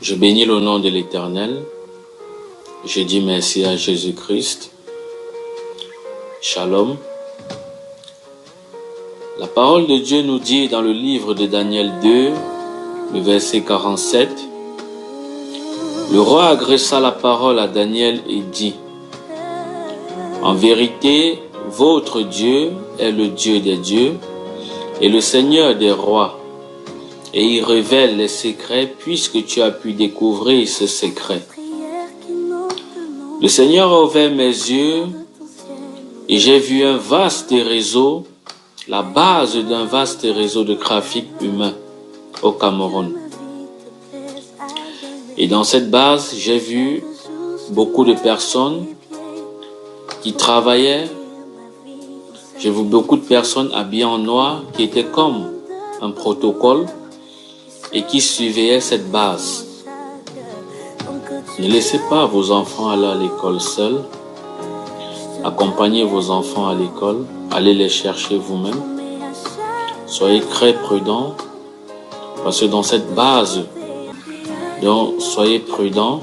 Je bénis le nom de l'Éternel. Je dis merci à Jésus-Christ. Shalom. La parole de Dieu nous dit dans le livre de Daniel 2, le verset 47, « Le roi adressa la parole à Daniel et dit, « En vérité, votre Dieu est le Dieu des dieux et le Seigneur des rois, et il révèle les secrets puisque tu as pu découvrir ce secret. Le Seigneur a ouvert mes yeux et j'ai vu un vaste réseau, la base d'un vaste réseau de trafic humain au Cameroun. Et dans cette base, j'ai vu beaucoup de personnes qui travaillaient. J'ai vu beaucoup de personnes habillées en noir qui étaient comme un protocole et qui surveillaient cette base. Ne laissez pas vos enfants aller à l'école seuls. Accompagnez vos enfants à l'école. Allez les chercher vous-même. Soyez très prudents parce que dans cette base, donc soyez prudents.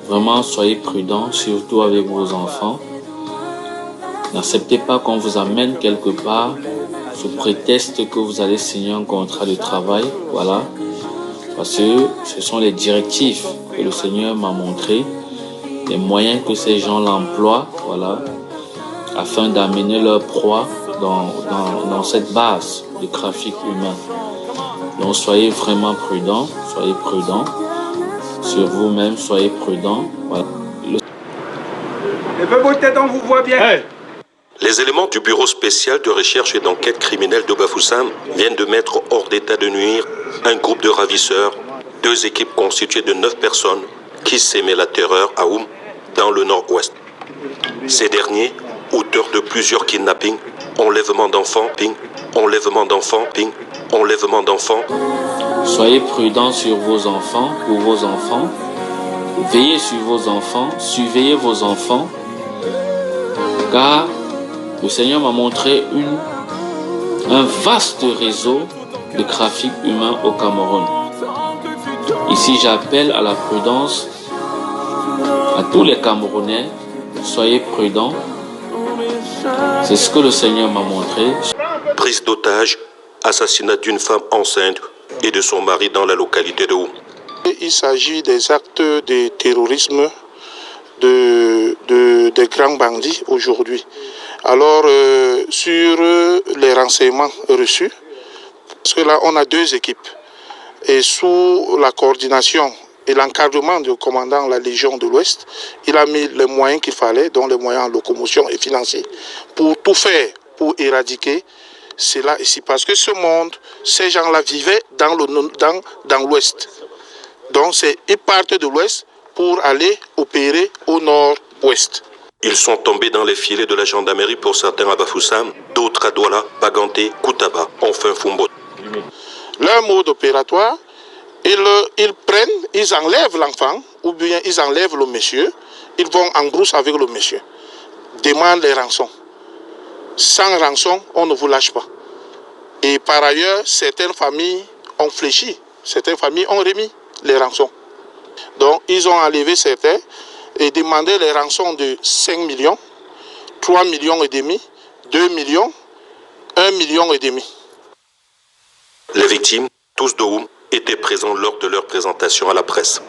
Vraiment, soyez prudents, surtout avec vos enfants. N'acceptez pas qu'on vous amène quelque part sous prétexte que vous allez signer un contrat de travail. Voilà. Parce que ce sont les directives que le Seigneur m'a montré, les moyens que ces gens l'emploient, voilà, afin d'amener leur proie dans cette base de trafic humain. Donc soyez vraiment prudents, sur vous-même, soyez prudents. Voilà. On vous voit bien. Hey. Les éléments du bureau spécial de recherche et d'enquête criminelle de Bafoussam viennent de mettre hors d'état de nuire un groupe de ravisseurs, 2 équipes constituées de 9 personnes qui s'aimaient la terreur à Oum, dans le nord-ouest. Ces derniers, auteurs de plusieurs kidnappings, enlèvements d'enfants, Soyez prudents sur vos enfants, pour vos enfants. Veillez sur vos enfants, surveillez vos enfants, car le Seigneur m'a montré un vaste réseau de trafic humain au Cameroun. Ici, j'appelle à la prudence à tous les Camerounais. Soyez prudents. C'est ce que le Seigneur m'a montré. Prise d'otage, assassinat d'une femme enceinte et de son mari dans la localité de Oum. Il s'agit des actes de terrorisme des grands bandits aujourd'hui. Alors, sur les renseignements reçus, parce que là, on a 2 équipes, et sous la coordination et l'encadrement du commandant de la Légion de l'Ouest, il a mis les moyens qu'il fallait, dont les moyens en locomotion et financiers, pour tout faire, pour éradiquer cela ici. Parce que ce monde, ces gens-là vivaient dans l'Ouest. Donc, ils partent de l'Ouest pour aller opérer au nord-ouest. Ils sont tombés dans les filets de la gendarmerie pour certains à Bafoussam, d'autres à Douala, Baganté, Koutaba, enfin Fumbo. Leur mode opératoire, ils enlèvent l'enfant ou bien ils enlèvent le monsieur, ils vont en brousse avec le monsieur, demandent les rançons. Sans rançon, on ne vous lâche pas. Et par ailleurs, certaines familles ont fléchi, certaines familles ont remis les rançons. Donc, ils ont enlevé certains et demandé les rançons de 5 millions, 3 millions et demi, 2 millions, 1 million et demi. Les victimes, tous de Oum, étaient présents lors de leur présentation à la presse.